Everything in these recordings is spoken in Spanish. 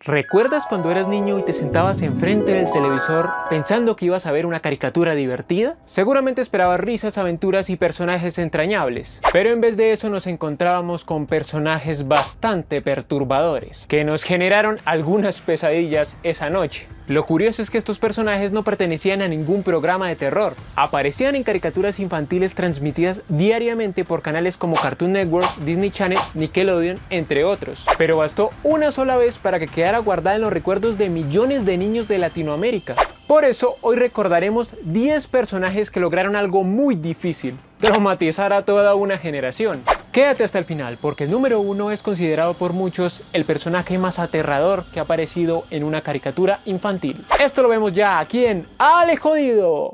¿Recuerdas cuando eras niño y te sentabas enfrente del televisor pensando que ibas a ver una caricatura divertida? Seguramente esperabas risas, aventuras y personajes entrañables, pero en vez de eso nos encontrábamos con personajes bastante perturbadores, que nos generaron algunas pesadillas esa noche. Lo curioso es que estos personajes no pertenecían a ningún programa de terror, aparecían en caricaturas infantiles transmitidas diariamente por canales como Cartoon Network, Disney Channel, Nickelodeon, entre otros. Pero bastó una sola vez para que quedara guardada en los recuerdos de millones de niños de Latinoamérica. Por eso hoy recordaremos 10 personajes que lograron algo muy difícil: traumatizar a toda una generación. Quédate hasta el final porque el número 1 es considerado por muchos el personaje más aterrador que ha aparecido en una caricatura infantil. Esto lo vemos ya aquí en Ale Jodido.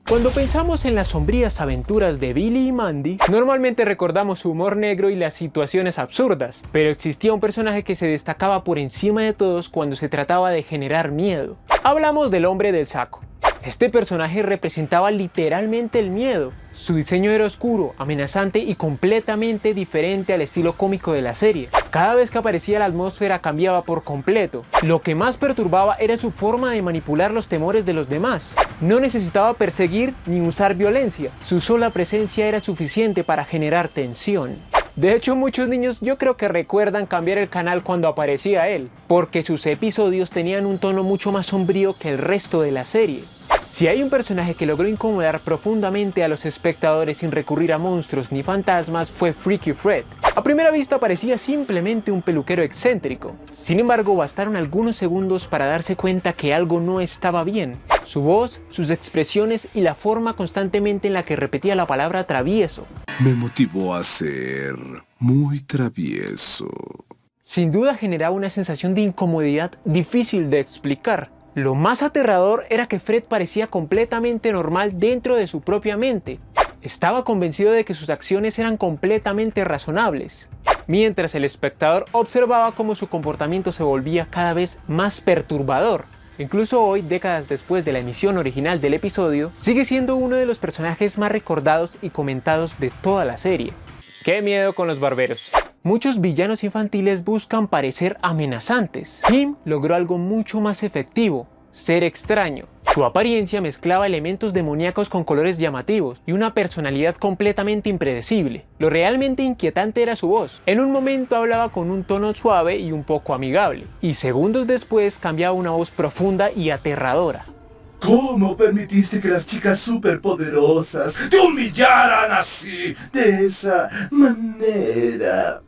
Cuando pensamos en las sombrías aventuras de Billy y Mandy, normalmente recordamos su humor negro y las situaciones absurdas, pero existía un personaje que se destacaba por encima de todos cuando se trataba de generar miedo. Hablamos del hombre del saco. Este personaje representaba literalmente el miedo. Su diseño era oscuro, amenazante y completamente diferente al estilo cómico de la serie. Cada vez que aparecía la atmósfera cambiaba por completo. Lo que más perturbaba era su forma de manipular los temores de los demás. No necesitaba perseguir ni usar violencia. Su sola presencia era suficiente para generar tensión. De hecho, muchos niños yo creo que recuerdan cambiar el canal cuando aparecía él, porque sus episodios tenían un tono mucho más sombrío que el resto de la serie. Si hay un personaje que logró incomodar profundamente a los espectadores sin recurrir a monstruos ni fantasmas, fue Freaky Fred. A primera vista parecía simplemente un peluquero excéntrico. Sin embargo, bastaron algunos segundos para darse cuenta que algo no estaba bien. Su voz, sus expresiones y la forma constantemente en la que repetía la palabra travieso me motivó a ser muy travieso. Sin duda generaba una sensación de incomodidad difícil de explicar. Lo más aterrador era que Fred parecía completamente normal dentro de su propia mente. Estaba convencido de que sus acciones eran completamente razonables, mientras el espectador observaba cómo su comportamiento se volvía cada vez más perturbador. Incluso hoy, décadas después de la emisión original del episodio, sigue siendo uno de los personajes más recordados y comentados de toda la serie. ¡Qué miedo con los barberos! Muchos villanos infantiles buscan parecer amenazantes. Jim logró algo mucho más efectivo: ser extraño. Su apariencia mezclaba elementos demoníacos con colores llamativos y una personalidad completamente impredecible. Lo realmente inquietante era su voz. En un momento hablaba con un tono suave y un poco amigable, y segundos después cambiaba a una voz profunda y aterradora. ¿Cómo permitiste que las chicas superpoderosas te humillaran así, de esa manera?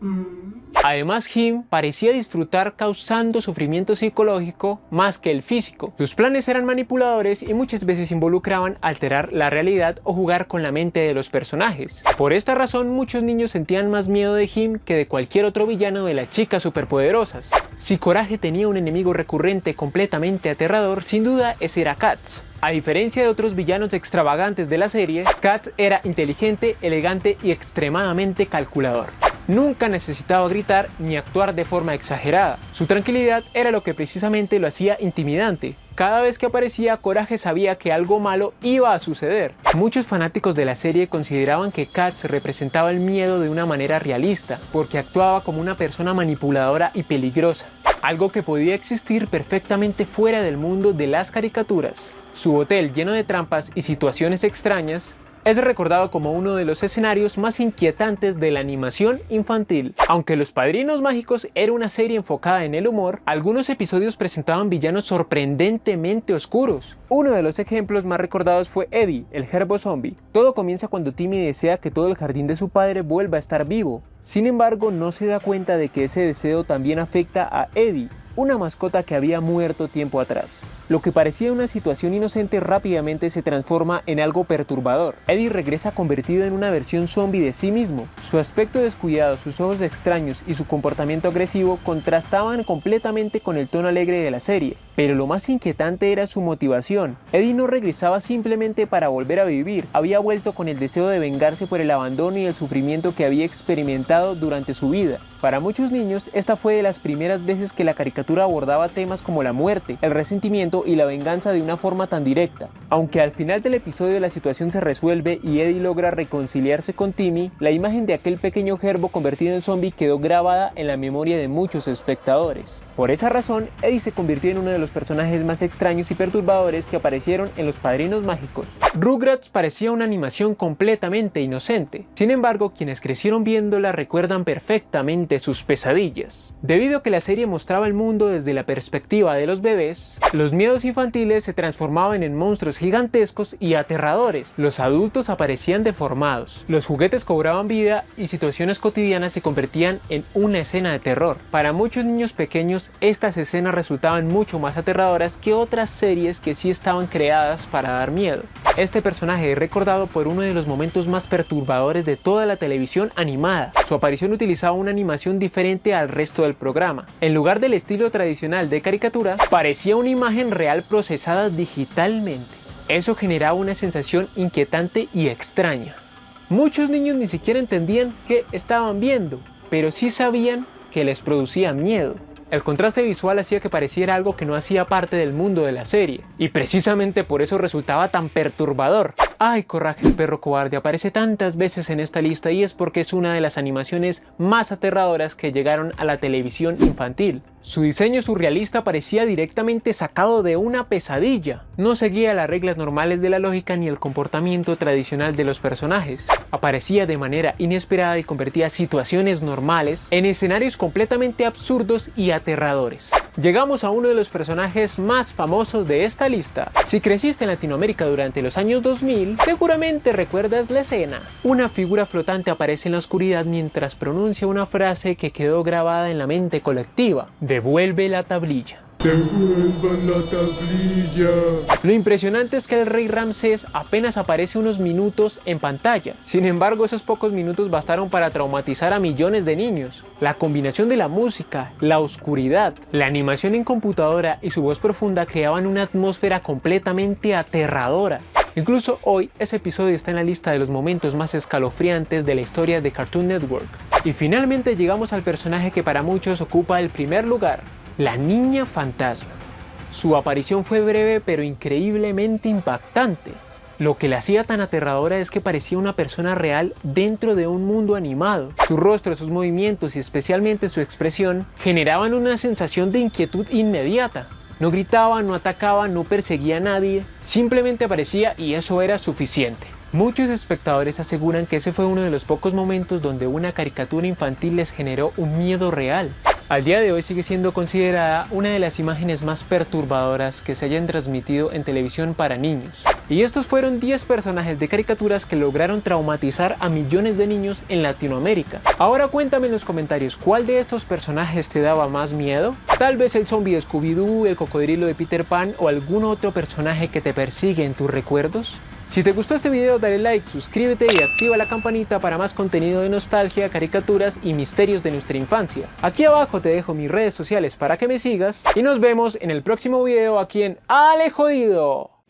Además, Jim parecía disfrutar causando sufrimiento psicológico más que el físico. Sus planes eran manipuladores y muchas veces involucraban alterar la realidad o jugar con la mente de los personajes. Por esta razón, muchos niños sentían más miedo de Jim que de cualquier otro villano de las chicas superpoderosas. Si Coraje tenía un enemigo recurrente completamente aterrador, sin duda ese era Katz. A diferencia de otros villanos extravagantes de la serie, Katz era inteligente, elegante y extremadamente calculador. Nunca necesitaba gritar ni actuar de forma exagerada. Su tranquilidad era lo que precisamente lo hacía intimidante. Cada vez que aparecía, Coraje sabía que algo malo iba a suceder. Muchos fanáticos de la serie consideraban que Katz representaba el miedo de una manera realista, porque actuaba como una persona manipuladora y peligrosa, algo que podía existir perfectamente fuera del mundo de las caricaturas. Su hotel, lleno de trampas y situaciones extrañas, es recordado como uno de los escenarios más inquietantes de la animación infantil. Aunque Los Padrinos Mágicos era una serie enfocada en el humor, algunos episodios presentaban villanos sorprendentemente oscuros. Uno de los ejemplos más recordados fue Eddie, el Gerbo Zombie. Todo comienza cuando Timmy desea que todo el jardín de su padre vuelva a estar vivo. Sin embargo, no se da cuenta de que ese deseo también afecta a Eddie, una mascota que había muerto tiempo atrás. Lo que parecía una situación inocente rápidamente se transforma en algo perturbador. Eddie regresa convertido en una versión zombie de sí mismo. Su aspecto descuidado, sus ojos extraños y su comportamiento agresivo contrastaban completamente con el tono alegre de la serie. Pero lo más inquietante era su motivación. Eddie no regresaba simplemente para volver a vivir, había vuelto con el deseo de vengarse por el abandono y el sufrimiento que había experimentado durante su vida. Para muchos niños, esta fue de las primeras veces que la caricatura abordaba temas como la muerte, el resentimiento y la venganza de una forma tan directa. Aunque al final del episodio la situación se resuelve y Eddie logra reconciliarse con Timmy, la imagen de aquel pequeño Gerbo convertido en zombie quedó grabada en la memoria de muchos espectadores. Por esa razón, Eddie se convirtió en uno de los personajes más extraños y perturbadores que aparecieron en Los Padrinos Mágicos. Rugrats parecía una animación completamente inocente. Sin embargo, quienes crecieron viéndola recuerdan perfectamente sus pesadillas. Debido a que la serie mostraba el mundo desde la perspectiva de los bebés, los miedos infantiles se transformaban en monstruos gigantescos y aterradores. Los adultos aparecían deformados, los juguetes cobraban vida y situaciones cotidianas se convertían en una escena de terror. Para muchos niños pequeños, estas escenas resultaban mucho más aterradoras que otras series que sí estaban creadas para dar miedo. Este personaje es recordado por uno de los momentos más perturbadores de toda la televisión animada. Su aparición utilizaba una animación diferente al resto del programa. En lugar del estilo tradicional de caricatura, parecía una imagen real procesada digitalmente. Eso generaba una sensación inquietante y extraña. Muchos niños ni siquiera entendían qué estaban viendo, pero sí sabían que les producía miedo. El contraste visual hacía que pareciera algo que no hacía parte del mundo de la serie, y precisamente por eso resultaba tan perturbador. Ay, Coraje el perro cobarde aparece tantas veces en esta lista y es porque es una de las animaciones más aterradoras que llegaron a la televisión infantil. Su diseño surrealista parecía directamente sacado de una pesadilla. No seguía las reglas normales de la lógica ni el comportamiento tradicional de los personajes. Aparecía de manera inesperada y convertía situaciones normales en escenarios completamente absurdos y aterradores. Llegamos a uno de los personajes más famosos de esta lista. Si creciste en Latinoamérica durante los años 2000, seguramente recuerdas la escena. Una figura flotante aparece en la oscuridad mientras pronuncia una frase que quedó grabada en la mente colectiva: devuelve la tablilla. ¡Devuelvan la tablilla! Lo impresionante es que el rey Ramsés apenas aparece unos minutos en pantalla. Sin embargo, esos pocos minutos bastaron para traumatizar a millones de niños. La combinación de la música, la oscuridad, la animación en computadora y su voz profunda creaban una atmósfera completamente aterradora. Incluso hoy, ese episodio está en la lista de los momentos más escalofriantes de la historia de Cartoon Network. Y finalmente llegamos al personaje que para muchos ocupa el primer lugar: la Niña Fantasma. Su aparición fue breve pero increíblemente impactante. Lo que la hacía tan aterradora es que parecía una persona real dentro de un mundo animado. Su rostro, sus movimientos y especialmente su expresión generaban una sensación de inquietud inmediata. No gritaba, no atacaba, no perseguía a nadie, simplemente aparecía y eso era suficiente. Muchos espectadores aseguran que ese fue uno de los pocos momentos donde una caricatura infantil les generó un miedo real. Al día de hoy sigue siendo considerada una de las imágenes más perturbadoras que se hayan transmitido en televisión para niños. Y estos fueron 10 personajes de caricaturas que lograron traumatizar a millones de niños en Latinoamérica. Ahora cuéntame en los comentarios, ¿cuál de estos personajes te daba más miedo? Tal vez el zombie de Scooby-Doo, el cocodrilo de Peter Pan o algún otro personaje que te persigue en tus recuerdos. Si te gustó este video, dale like, suscríbete y activa la campanita para más contenido de nostalgia, caricaturas y misterios de nuestra infancia. Aquí abajo te dejo mis redes sociales para que me sigas y nos vemos en el próximo video aquí en Ale Jodido.